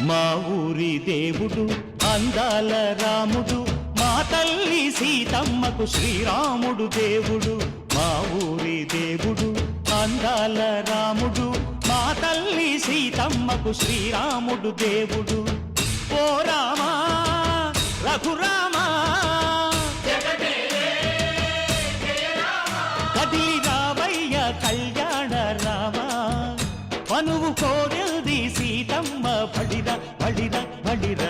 మా ఊరి దేవుడు అందాల రాముడు, మా తల్లి సీతమ్మకు శ్రీరాముడు దేవుడు. మా ఊరి దేవుడు అందాల రాముడు, మా తల్లి సీతమ్మకు శ్రీరాముడు దేవుడు. ఓ రామా రఘురామా కదిలి రావయ్య కళ్యాణ రామా, మనువు కోరెల్ది సీతమ్మ బడిర బడిర బడిర.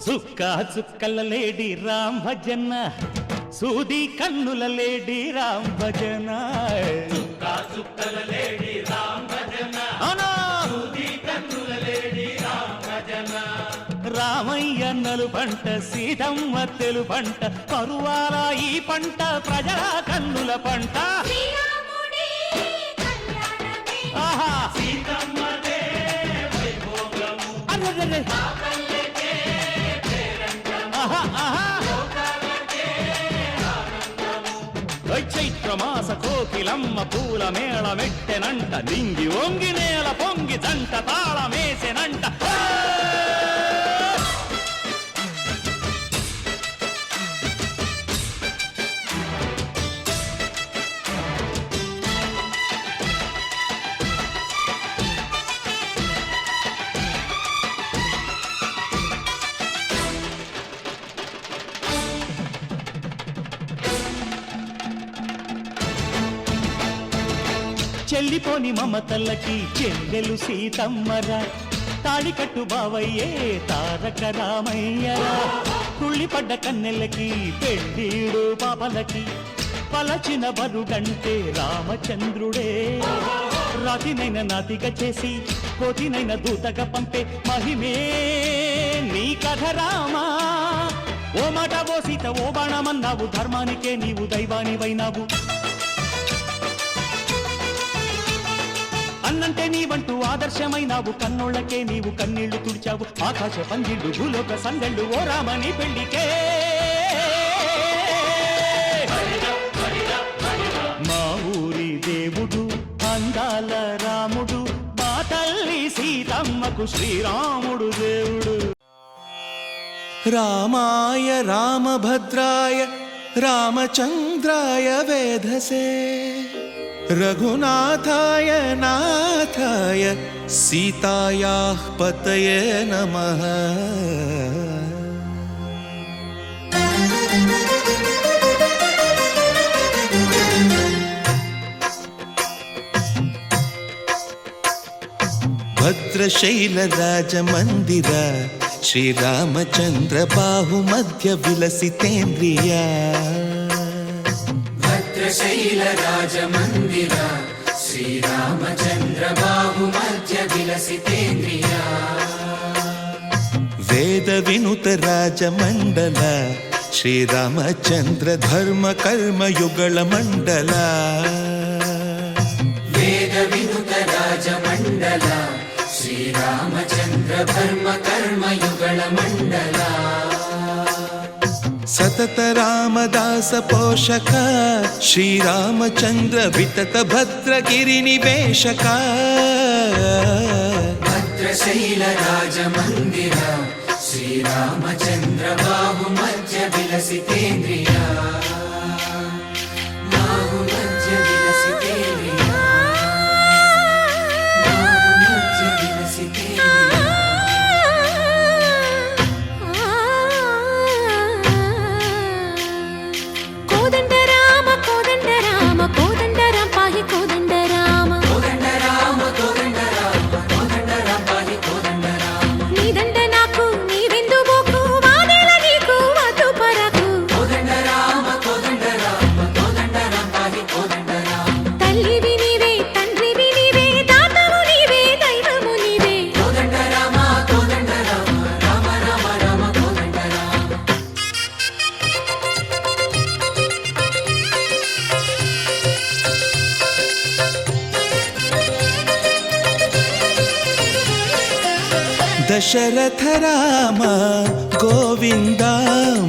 చుక్క చుక్కల లేడి రామ్ భజన, సూది కన్నుల లేడి రామ్ భజన. చుక్కల లేడి రామ్ భజన, సూది కన్నుల లేడి రామ్ భజన. రామయ్య నలు పంట సీతమ్మ తెలు పంట, పరువాల ఈ పంట ప్రజల కన్నుల పంట. ఆహా సీతమ్మదే వైభోగము, చైత్రమాస కోకిలమ్మ పూల మేళ మెట్టెనంట, నింగి ఒంగి నేల పొంగి జంట తాళమేసెనంట. చెల్లిపోని మమతల్లకి చెల్లెలు సీతమ్మరా, తాళికట్టు బావయ్యే తారక రామయ్యరా. తుళ్ళిపడ్డ కన్నెలకి పెళ్ళీడు పాపలకి, పలచిన బరుగంటే రామచంద్రుడే. రాతినైన నాతిగా చేసి కోతినైన దూతగా పంపే మహిమే నీ కథ రామా. ఓ మాట ఓ సీత ఓ బాణమన్నావు, ధర్మానికే నీవు దైవానివైనావు. అన్నంటే నీవంటూ ఆదర్శమైనావు, కన్నోళ్ళకే నీవు కన్నీళ్లు తుడిచావు. ఆకాశ పందిళ్ళు భూలోక సందళ్ళు ఓ రామని పెళ్లికే. మా ఊరి దేవుడు అందాల రాముడు, మా తల్లి సీతమ్మకు శ్రీరాముడు దేవుడు. రామాయ రామభద్రాయ రామచంద్రాయ వేధసే, రఘునాథాయ నాథాయ సీతాయాః పతయే నమః. భద్రశైలరాజమందిర శ్రీరామచంద్ర బాహుమధ్య విలసితేంద్రియా. భద్రశైలరాజమందిర శ్రీరామచంద్ర బాహుమధ్య విలసితేంద్రియా. వేద వినుత రాజమండల శ్రీరామచంద్ర ధర్మ కర్మ యుగళ మండల. వేద వినుత రాజమండల శ్రీరామచంద్ర ధర్మ కర్మ యుగళ మండల. సతత రామదాస పోషక శ్రీరామచంద్ర వితత భద్రగిరి నివేశక. భద్రశైల రాజమందిర శ్రీరామచంద్ర బాహుమధ్య విలసితేంద్రియా. బాహుమధ్య విలసితేంద్రియా, బాహుమధ్య విలసితేంద్రియా. కోదండ రామ కోదండ రామ కోదండ రామ పాహి కోదండ రామ. కోదండ దశరథ రామ గోవింద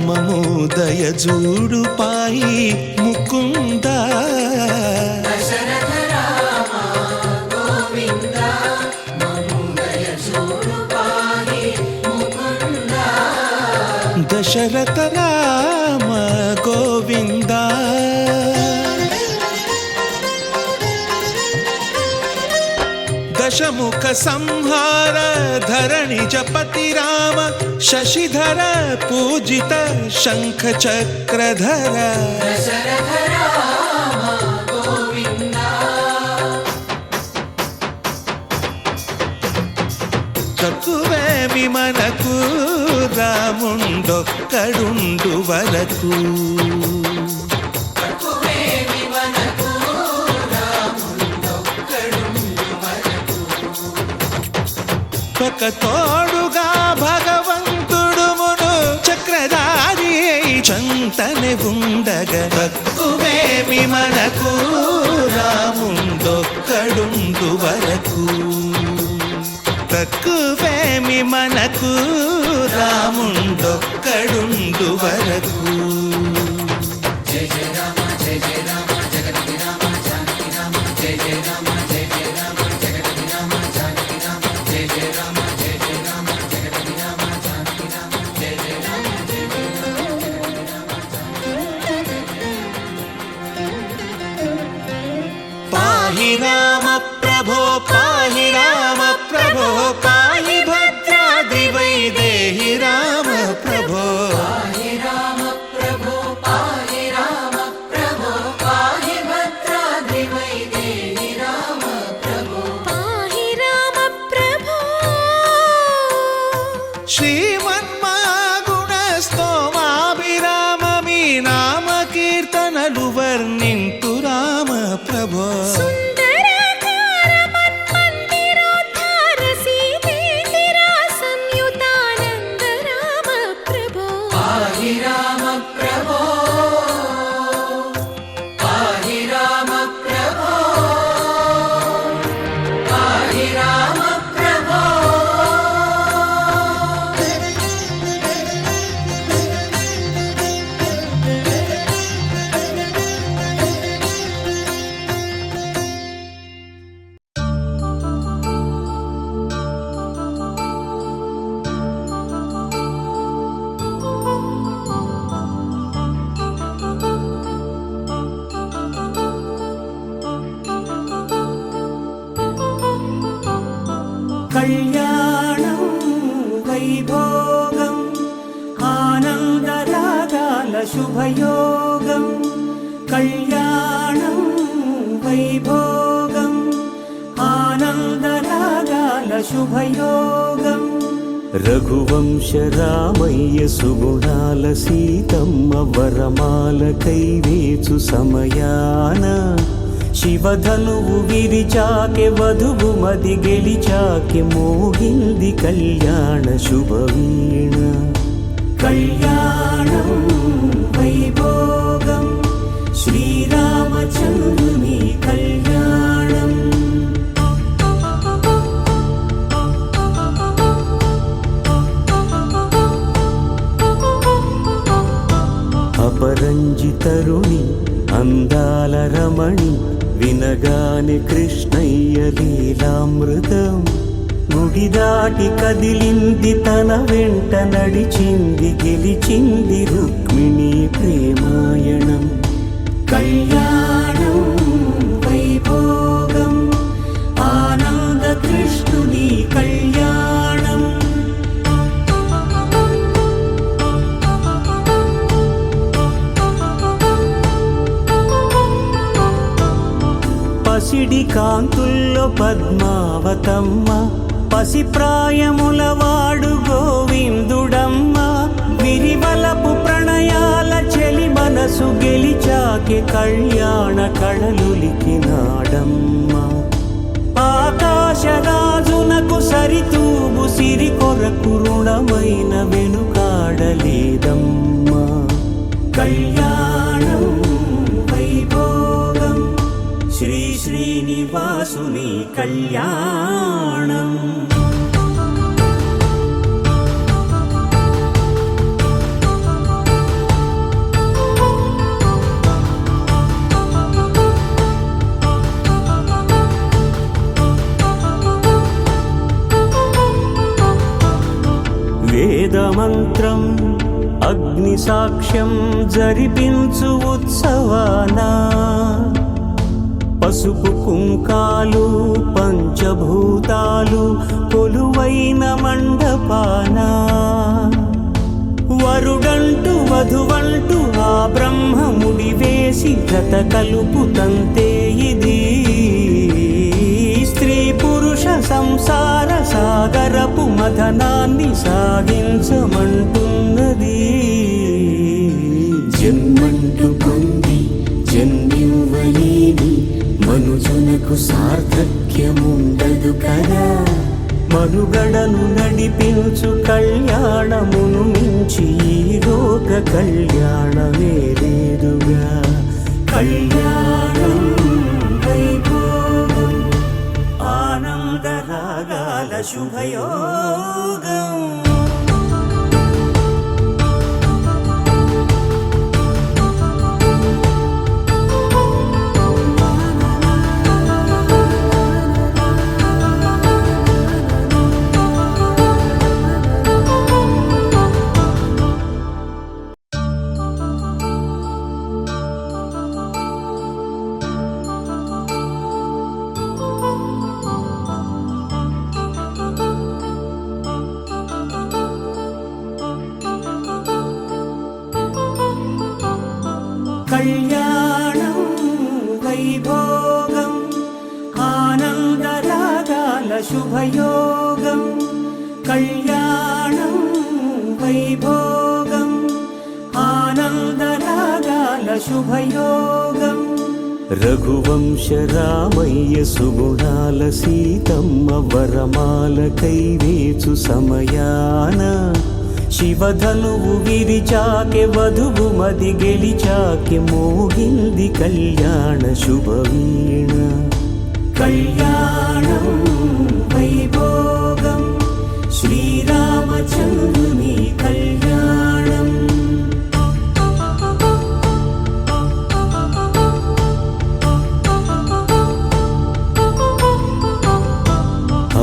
మము దయజూడు పాయి ముకుంద దశరథ రామ గోవింద మము దయచూడు పాహి ముకుంద దశరథ రామ గోవింద దశముఖ సంహార ధరణి జపతి రామ శశిధర పూజిత శంఖ చక్రధర దశరథ రామ గోవింద తక్కువేమి మనకు రాముండొక్కడుండు వరకు తక్కువేమి మనకు రాముండొక్కడుండు వరకు ఒక తోడుగా భగవంతుడు మును చక్రధారి చంతనే ఉండగా తక్కువేమి మనకు రాముండొక్కడుండు వరకు తక్కువేమి మనకు రాముండొక్కడుండు వరకు జయ జయ రామ జయ జయ రామ జగతి రామ జానకి రామ జయ జయ రామ జయ జయ రామ జగతి రామ జానకి రామ జయ జయ రామ జయ జయ రామ జగతి రామ జానకి రామ జయ జయ రామ జయ జయ రామ పాహి రామ ప్రభో పాహి రామ ప్రభో పాహి భద్రాద్రి వైదేహి రామ ప్రభో పాహి రామ ప్రభో పాహి రామ ప్రభో పాహి భద్రాద్రి వైదేహి రామ ప్రభో పాహి రామ ప్రభో శ్రీమన్మాగుణ స్తోమాభిరామ మీ నామ కీర్తనలు వర్ణింతు రామ ప్రభో సుందరాకార మన్మందిరోద్ధార సీతేందిర సంయుతానంద రామ ప్రభో పాహి రామ ప్రభో పాహి రామ ప్రభో పాహి రామ ప్రభో కళ్యాణం వైభోగం ఆనందరాగాల శుభయోగం కళ్యాణం వైభోగం ఆనందరాగాల శుభయోగం రఘువంశ రామయ్య సుగుణాల సీతమ్మ వరమాల కైవేచు సమయాన శివధనువు విరిచాకె వధువు మది గెలిచాకె మోగింది కళ్యాణ శుభవీణ కళ్యాణం వైభోగం శ్రీరామచంద్రుని కళ్యాణం అపరంజి తరుణి అందాల రమణి వినగానే కృష్ణయ్య లీలామృతం గుడి దాటి కదిలింది తన వెంట నడిచింది గెలిచింది రుక్మిణి ప్రేమాయణం కళ్యాణం వైభోగం ఆనంద కృష్ణుని కళ్యాణం పసిడి కాంతుల్లో పద్మావతమ్మ పసిప్రాయముల వాడు గోవిందుడమ్మ విరివలపు ప్రణయాల చెలి మనసు గెలిచాకె కళ్యాణ కళలులికినాడమ్మ ఆకాశరాజునకు సరితూగు సిరి కొరకు రుణమైన వెనుకాడలేదమ్మా కళ్యాణం వైభోగం శ్రీ శ్రీనివాసుని కళ్యాణం వేదమంత్రం అగ్ని సాక్ష్యం జరిపించు ఉత్సవాన పసుపు కుంకాలు పంచభూతాలు కొలువైన మండపాన వరుడంటూ వధువంటూ ఆ బ్రహ్మముడి వేసి జత కలుపుతంతే ఇది స్త్రీ పురుష సంసార సాగరపు మథనాన్ని సాగించమంటున్నది. జన్మంటూ పొంది జన్మివ్వలేని మనుజునకు సార్థక్యముండదు కదా. మనుగడను నడిపించు కళ్యాణమును మించి ఈ లోక కళ్యాణమే లేదుగా. కళ్యాణం వైభోగం ఆనందరాగాల శుభయోగం. కళ్యాణం వైభోగం ఆనందరాగాల శుభయోగం. కళ్యాణం వైభోగం ఆనందరాగాల శుభయోగం. రఘువంశ రామయ్య సుగుణాల సీతమ్మ వరమాల కైవేచు సమయాన శివధనువు విరిచాకె వధువు మది గెలిచాకె మోగింది కళ్యాణ శుభవీణ. కళ్యాణం వైభోగం శ్రీరామచంద్రుని కళ్యాణం.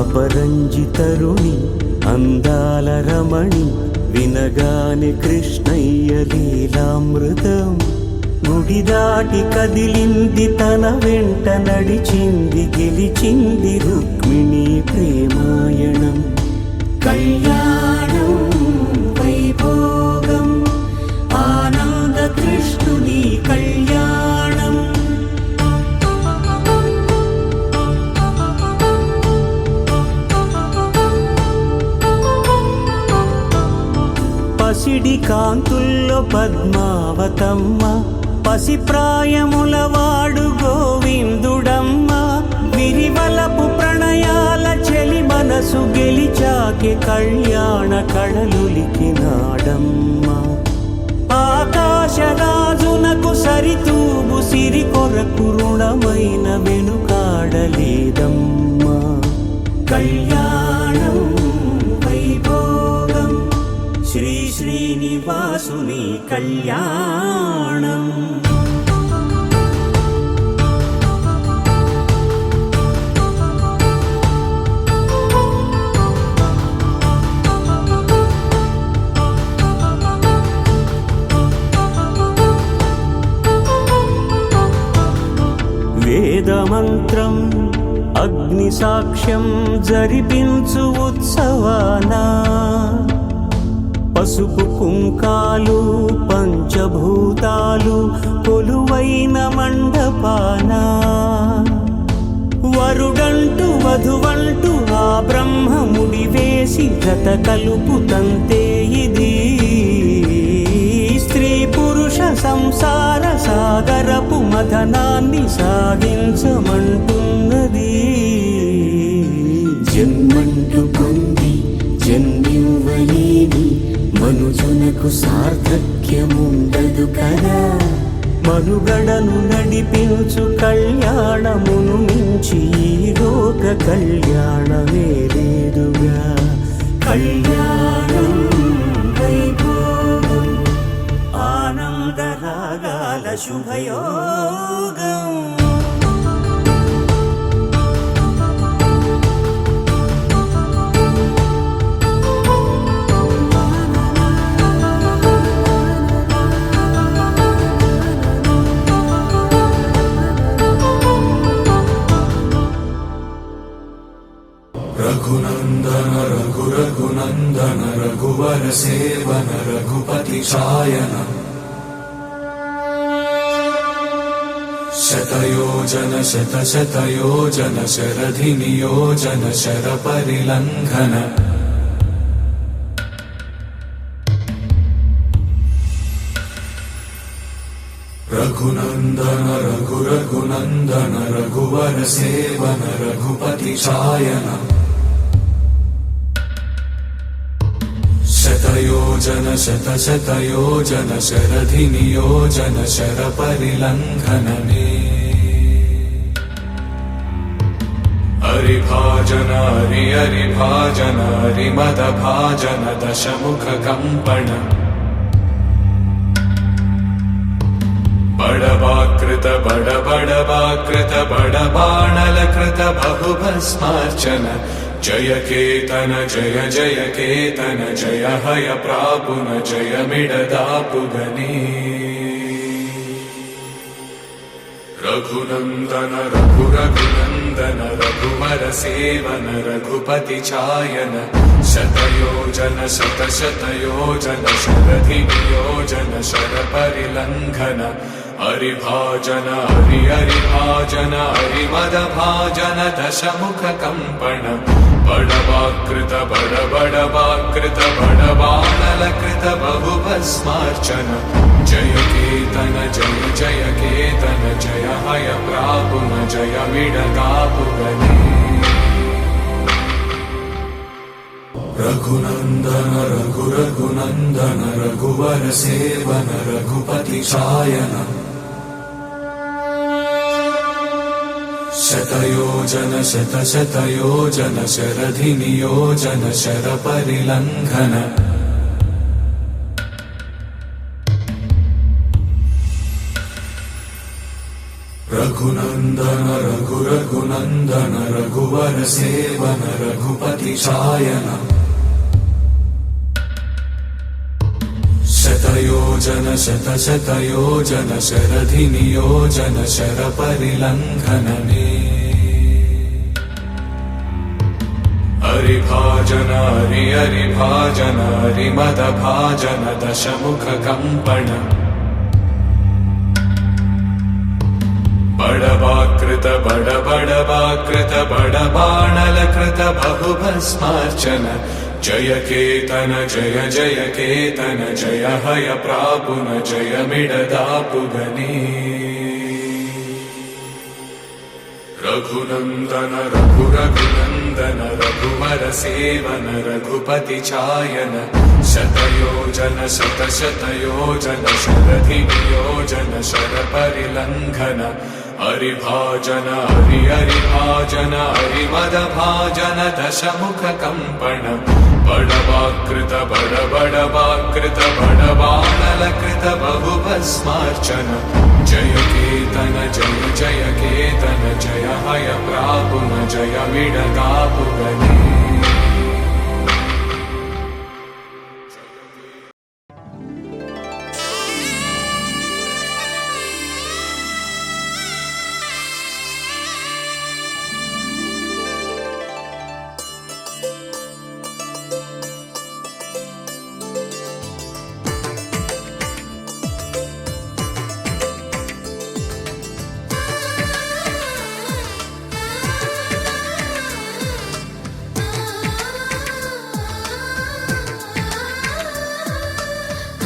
అపరంజి తరుణి అందాల రమణి వినగాని కృష్ణయ్య లీలామృతం. గుడి దాటి కదిలింది తన వెంట నడిచింది గెలిచింది రుక్మిణి ప్రేమాయణం. కళ్యాణం వైభోగం ఆనంద కృష్ణుని కళ్యాణం. పసిడి కాంతుల్లో పద్మావతమ్మ పసిప్రాయముల వాడు గోవిందుడమ్మ. విరివలపు ప్రణయాల చెలి మనసు గెలిచాకె కళ్యాణ కళలులికినాడమ్మ. ఆకాశరాజునకు సరితూబు సిరి కొరకు రుణమైన వెనుకాడలేదమ్మ. కళ్యాణం వైభోగం శ్రీ శ్రీనివాసుని కళ్యాణం. వేదమంత్రం అగ్ని సాక్ష్యం జరిపించు ఉత్సవాన పసుపు కుంకాలు పంచభూతాలు కొలువైన మండపాన వరుడంటూ వధువంటూ ఆ బ్రహ్మముడి వేసి జత కలుపుతంతే ఇది స్త్రీ పురుష సంసార సాగరపు మథనాన్ని సాగించమంటున్నది. జన్మంటూ పొంది జన్మివ్వలేని మనుజునకు సార్థక్యముండదు కదా. మనుగడను నడిపించు కళ్యాణమును మించి ఈ లోక కళ్యాణమే లేదుగా. కళ్యాణం వైభోగం ఆనందరాగాల శుభయోగం. रघुनन्दन रघुरघुनन्दन रघुवर सेवन रघुपति चायन शतयोजन शतशतयोजन शरधिनियोजन शरपरिलङ्घन रघुनन्दन रघुरघुनन्दन रघुवर सेवन रघुपति चायन शतयोजन शतशतयोजन शरधिनियोजन शरपरिलङ्घन मे हरिभाजन हरिभाजन हरिमदभाजन दशमुख कम्पण बड़वाकृत बड़वाकृत बड़बाणलकृत बहुभस्मार्चन जय केतन जय जय केतन जय हय प्रापुन जय मिडदापुगने रघुनन्दन रघुरघुनन्दन रघुवर सेवन रघुपति चायन शतयोजन शतशतयोजन शरधिनियोजन शरपरिलङ्घन हरिभाजन हरिभाजन हरिमदभाजन दशमुख कम्पण बड़वाकृत बड़वाकृत बड़बाणलकृत बहुभस्मार्चन जय केतन जय जय केतन जय हय प्रापुन जय मिडदापुगने रघुनन्दन रघुरघुनन्दन रघुवर सेवन रघुपति चायन शतयोजन शतशतयोजन शरधिनियोजन शरपरिलङ्घन रघुनन्दन रघुरघुनन्दन रघुवर सेवन रघुपति चायन शतयोजन शतशतयोजन शरधिनियोजन शरपरिलङ्घन मे हरिभाजन हरिभाजन हरिमदभाजन दशमुख कम्पण बड़वाकृत बड़वाकृत बड़बाणलकृत बहुभस्मार्चन जय केतन जय जय केतन जय हय प्रापुन जय मिडदापुगने रघुनन्दन रघुरघुनन्दन रघुवर सेवन रघुपति चायन शतयोजन शतशतयोजन शरधिनियोजन शरपरिलङ्घन हरिभाजन हरिभाजन हरिमदभाजन दशमुख कम्पण बड़वाकृत बड़वाकृत बड़बाणलकृत बहुभस्मार्चन जय केतन जय जय केतन जय हय प्रापुन जय मिडदापुगने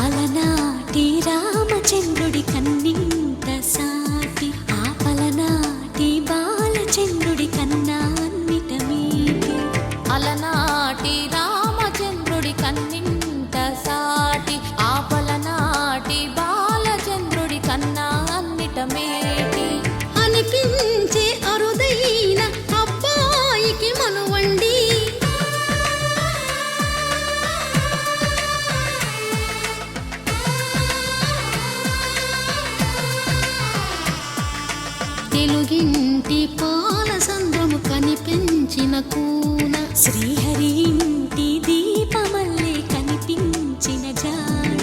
అలనాటి రామచంద్రుడి కన్నింత సాటి ఆపలనాటి బాలచంద్రుడి కన్నా అన్నిట మీటి అలనాటి రామచంద్రుడి కన్నింత సాటి ఆపలనాటి బాలచంద్రుడి కన్నా అన్నిట మేటి అనిపించే అరుదైన అబ్బాయికి మనువండి తెలుగింటి పాల సంద్రము కనిపించిన కూన శ్రీహరి ఇంటి దీపమల్లే కనిపించిన జాడ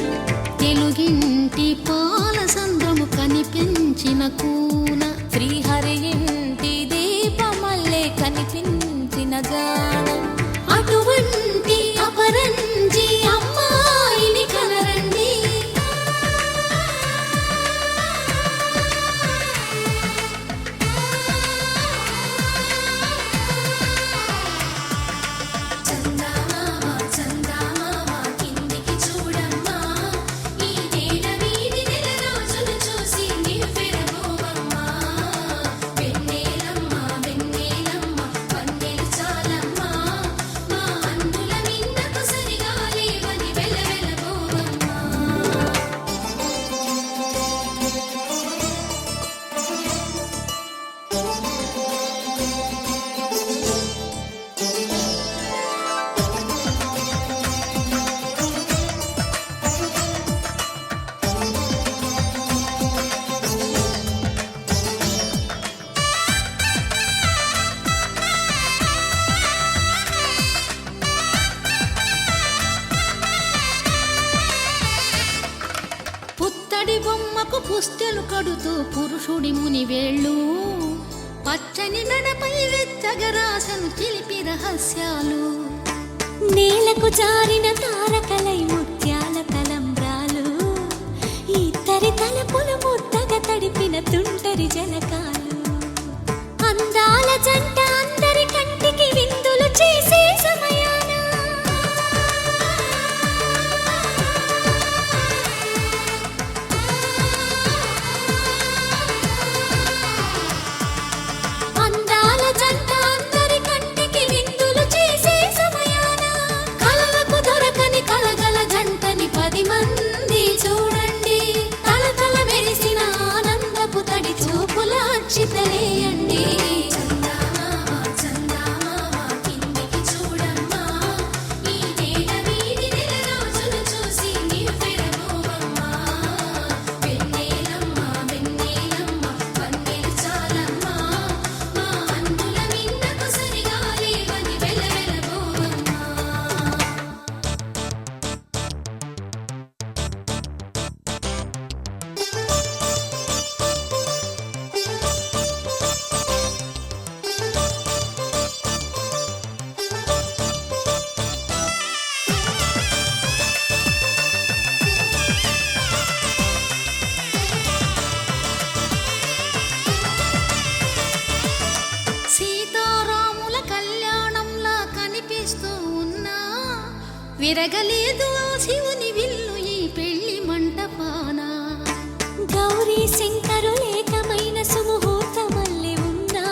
తెలుగింటి పాల సంద్రము కనిపించిన కూన శ్రీహరి ఇంటి దీపమల్లే కనిపించిన జాడ పుస్తెలు కడుతూ పురుషుడి ముని వేళ్ళు పచ్చని మెడపై వెచ్చగరాసను చిలిపి రహస్యాలు నేలకు జారిన తారకలై ముత్యాల తలంబ్రాలు ఇద్దరి తలపులు ముద్దగా తడిపిన తుంటరి జలకాలు అందాల జంట అందరి కంటికి విందులు చేసే సమయాన అందాల జంట అందరి కంటికి విందులు చేసే సమయాన కలలకు దొరకని కలగల జంటని 10 మంది చూడండి తలతల మెరిసిన ఆనందపు తడి చూపుల అక్షితలేయండి సీతారాముల కళ్యాణంలా కనిపిస్తూ ఉన్నా విరగలేదు ఆ శివుని విల్లు ఈ పెళ్లి మంటపాన గౌరీ శంకరు ఏకమైన సుముహూర్తమల్లె ఉన్నా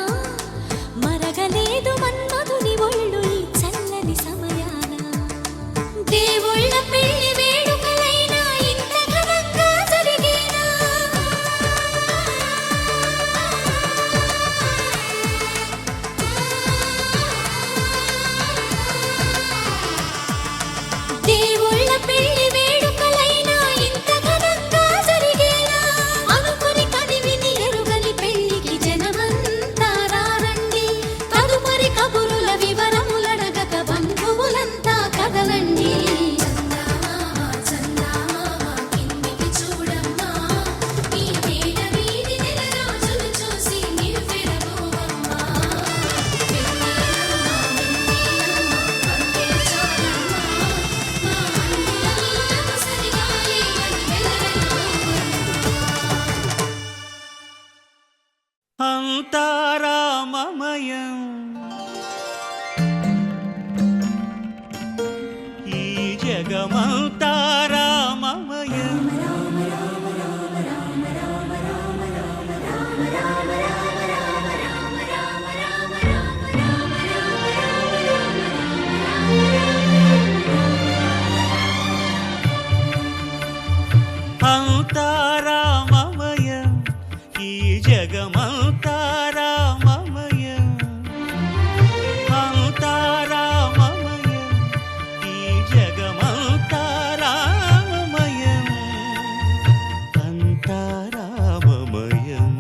మరగలేదు మన్మధుని ఒళ్ళు ఈ చల్లని సమయాన దేవుళ్ళ పెళ్లి వేడుకలైనా ఇంత ఘనంగా జరిగేనా దేవుళ్ళ పెళ్లి వేడుకలైనా ఇంత ఘనంగా జరిగేనా అనుకుని కనివిని ఎరుగని పెళ్లికి జనమంతా రారండి తదుపరి కబురుల వివరములడగక బంధువులంతా కదలండి కిందికి చూడమ్మా ఈ వేడ వీధి నెల రోజులు చూసి నీవు పెరగోవమ్మా అంతారామమయం ఈ జగమంతారామమయం అంతారామమయం ఈ జగమంతారామమయం అంతారామమయం ఈ జగమంతారామమయం అంతారామమయం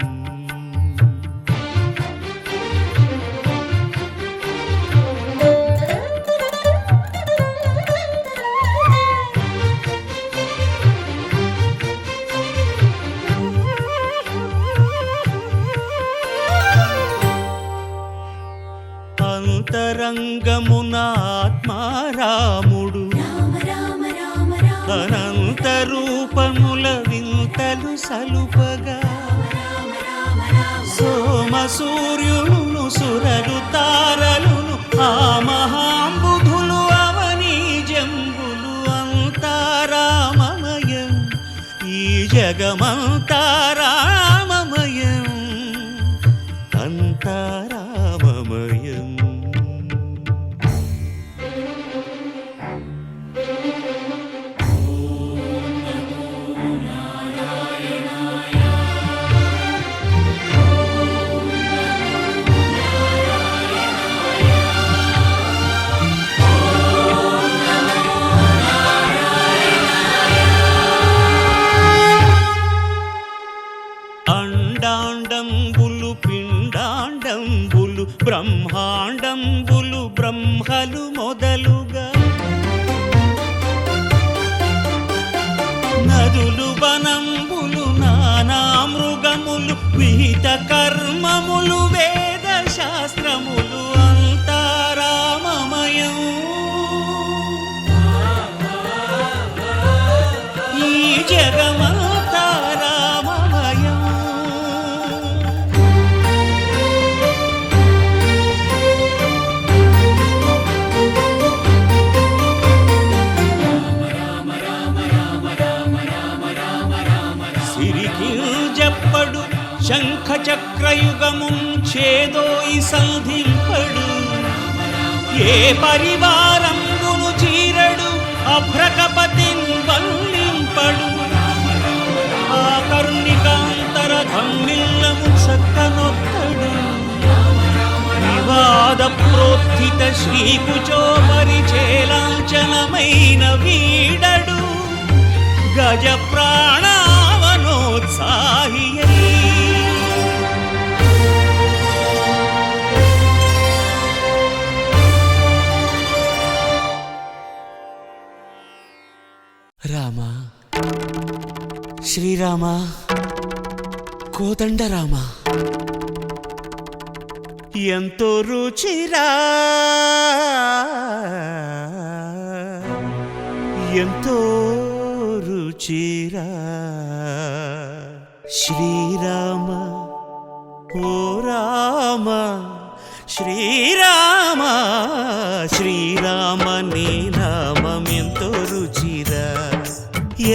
అంతరంగమున ఆత్మారాముడు అనంత రూపముల వింతలు సలుపగా సోమ సూర్యులను సురలు తారలును ఆ మహాంబుధులు అవనీ జంబులు అంతారామమయం ఈ జగమంతారామమయం అంతారామమయం అండాండంబులు పిండాండంబులు బ్రహ్మాండంబులు బ్రహ్మలు మొదలుగా నదులు వనంబులు నానా విహిత కర్మములు వేద శాస్త్రములు అంతా రామమయం. ఈ జగమంతా రామమయం. సిరికింజప్పడు శంఖ చక్రయుగముం చేదోయి సంధింపడు. ఏ పరివారంబును చీరడు అభ్రకపతిన్ వల్లింపడు. ఆ కరుణికాంతర ధమ్మిల్లము చక్కనొక్కడు. వివాద ప్రోత్థిత శ్రీకుచో పరిచేలాంఛనమైన వీడడు. గజ ప్రాణావనోత్సాహియై రామ శ్రీరామ కోదండ రామ ఎంతో రుచిరా ఎంతో రుచిరా శ్రీరామ ఓ రామ శ్రీరామ శ్రీరామ నీ నామం ఎంతో రుచిరా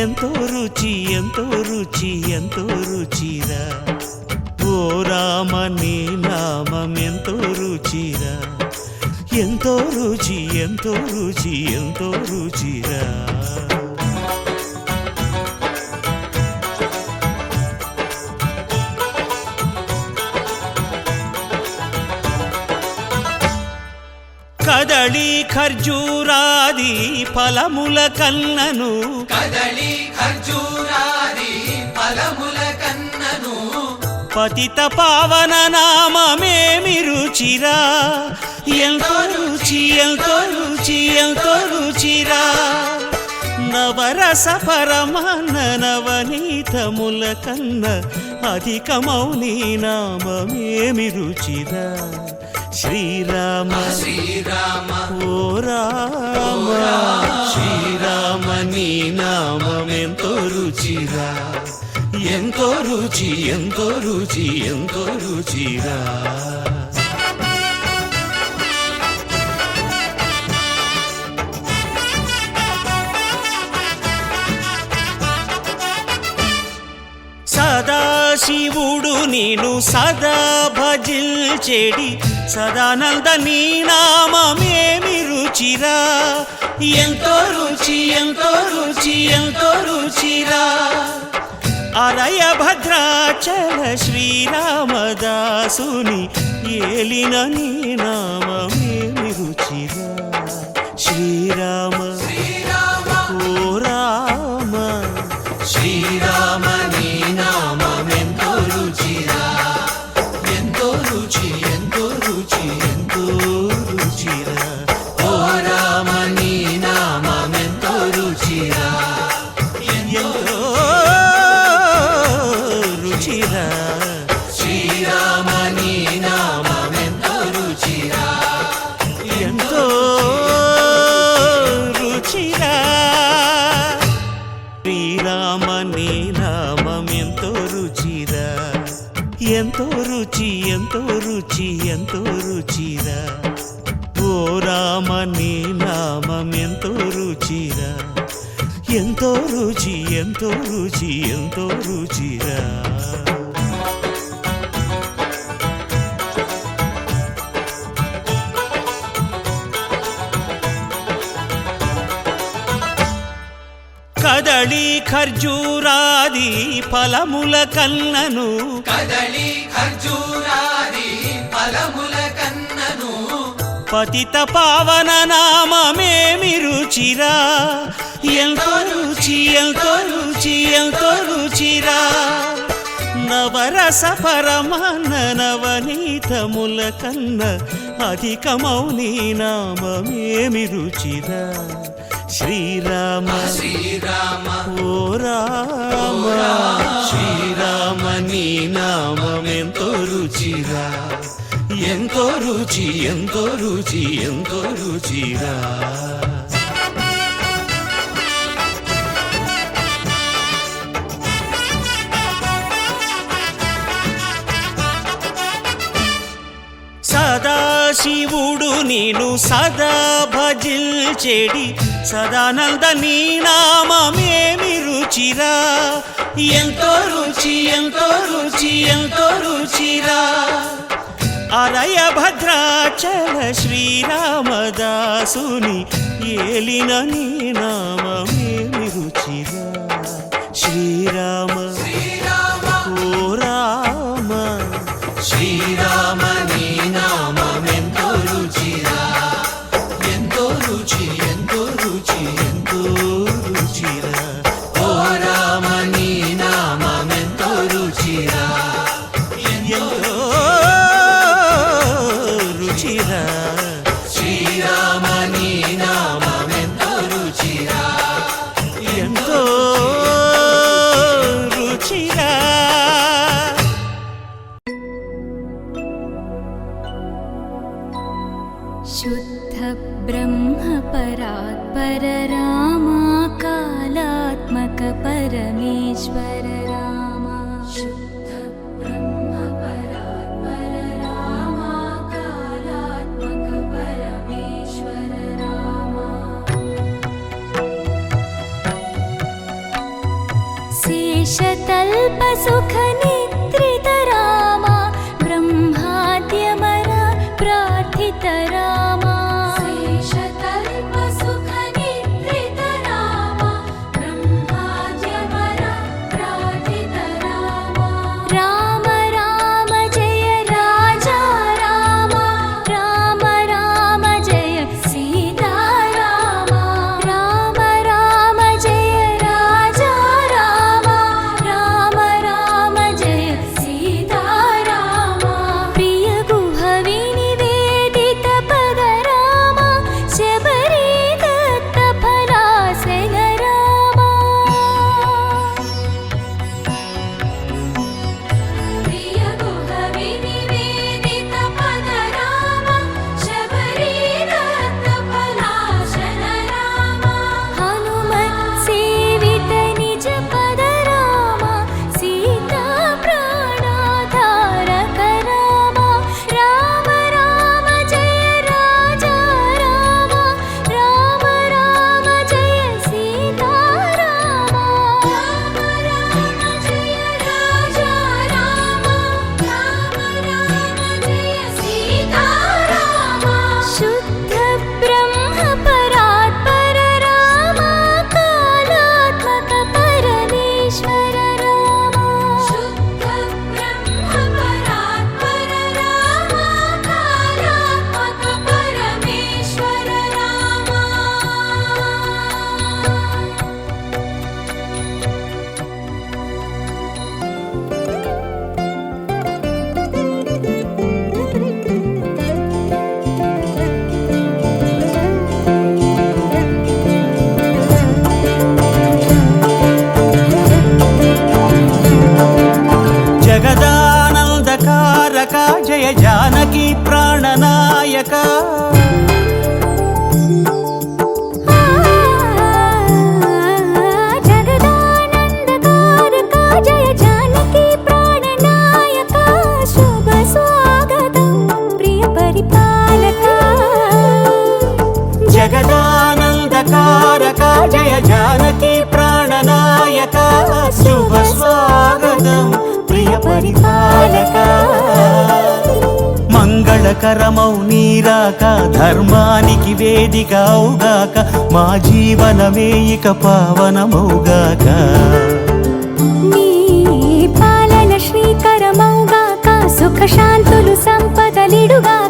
ఎంతో రుచి ఎంతో రుచి ఎంతో రుచిరా ఓ రామ నీ నామం ఎంతో రుచిరా ఎంతో రుచి ఎంతో రుచి ఎంతో రుచిరా. కదళి ఖర్జూరాది ఫలముల కన్నను కదళి ఖర్జూరాది ఫలముల కన్నను పతిత పావన నామమేమి రుచిరా ఎంతో రుచి ఎంతో రుచి ఎంతో రుచిరా. నవరస పరమాన్న నవనీతముల కన్న అధికమౌని నామమేమి రుచిరా శ్రీరామ శ్రీరామ ఓ రామ శ్రీరామ నీ నామం ఎంతో రుచిరా ఎంతో రుచి ఎంతో రుచి ఎంతో రుచిరా. సదాశివుడు నేను సదా భజిల్చెడి సదానంద నీ నామమేమి రుచిరా ఎంతో రుచి ఎంతో రుచి ఎంతో రుచిరా. అరయ భద్రాచల శ్రీరామదాసుని ఏలిన నీ నామమేమి రుచిరా శ్రీరామ ఓ రామ శ్రీరామ నీ నామం ఎంతో రుచిరా ఎంతో రుచి ఎంతో రుచి ఎంతో రుచిరా. ఓ రామ నీ నామం ఎంతో రుచిరా ఎంతో రుచిరా. శ్రీరామ నీ నామం ఎంతో రుచిరా ఎంతో రుచిరా. శ్రీరామ నీ నామం ఎంతో రుచిరా ఎంతో రుచి ఎంతో రుచి ఎంతో రుచిరా. ఓ రామ నీ నామం ఎంతో రుచిరా ఎంతో రుచి ఎంతో రుచి ఎంతో రుచిరా. కదళి ఖర్జూరాది ఫలముల కన్నను కదళి ఖర్జూరాది ఫలముల కన్నను పతిత పావన నామమేమి రుచిరా ఎంతో రుచి ఎంతో రుచి ఎంతో రుచిరా. నవరస పరమాన్న నవనీతముల కన్న అధికమౌని నామమేమి రుచిరా శ్రీరామ శ్రీరామ ఓ రామ శ్రీరామ నీ నామమెంతో రుచిరా ఎంతో రుచి ఎంతో రుచి ఎంతో రుచిరా సదాశివుడు నేను సదా భజిల్చెడి సదానంద నీ నామమేమి రుచిరా ఎంతో రుచి ఎంతో రుచి ఎంతో రుచిరా అరయ భద్రాచల శ్రీరామదాసుని ఏలిన నీ నామమేమి రుచిరా శ్రీరామ ఓ రామ శ్రీరామ నీ నామమెంతో రుచిరా ఎంతో రుచి ఎంతో రుచి ఎంతో రుచిరా ఓ రామ నీ నామమెంతో రుచిరా ఎంతో రుచిరా శ్రీరామ నీ నామమెంతో రుచిరా ఎంతో రుచిరా शुद्ध ब्रह्म परात्पर रामा कालात्मक परमेश्वर रामा शुद्ध ब्रह्म परात्पर रामा कालात्मक परमेश्वर रामा शेषतल्प सुख निद्रित रामा ब्रह्माद्यमर प्रार्थित रामा शेषतल्प सुख निद्रित रामा ब्रह्माद्यमर प्रार्थित रामा राम राम जय राजा रामा राम राम जय सीता रामा राम राम जय राजा रामा राम राम जय सीता रामा प्रिय गुहवि निवेदित पद रामा शबरी दत्त फलासन रामा प्रिय गुहवि निवेदित पद रामा शबरी दत्त फलासन रामा हनुमत् सेवित निज पद रामा सीता प्राणाधारक रामा राम राम जय राजा रामा राम राम जय सीता रामा राम राम जय राजा रामा राम राम जय सीता रामा शुद्ध ब्रह्म परात्पर रामा कालात्मक परमेश्वर रामा शुद्ध ब्रह्म परात्पर रामा कालात्मक परमेश्वर रामा జగదానందకారక జయ జానకి ప్రాణనాయక जगदानन्दकारक जय जानकी प्राणनायक शुभ स्वागतं प्रिय परिपालक జగదానందకారక జయ జానకి ప్రాణనాయక శుభ స్వాగతం ప్రియ పరిపాలక మంగళకరమౌ నీరాక ధర్మానికి వేదిక అవుగాక మా జీవనమే ఇక పావనమౌగాక నీ పాలన శ్రీకరమౌగాక సుఖ శాంతులు సంపదలిడుగాక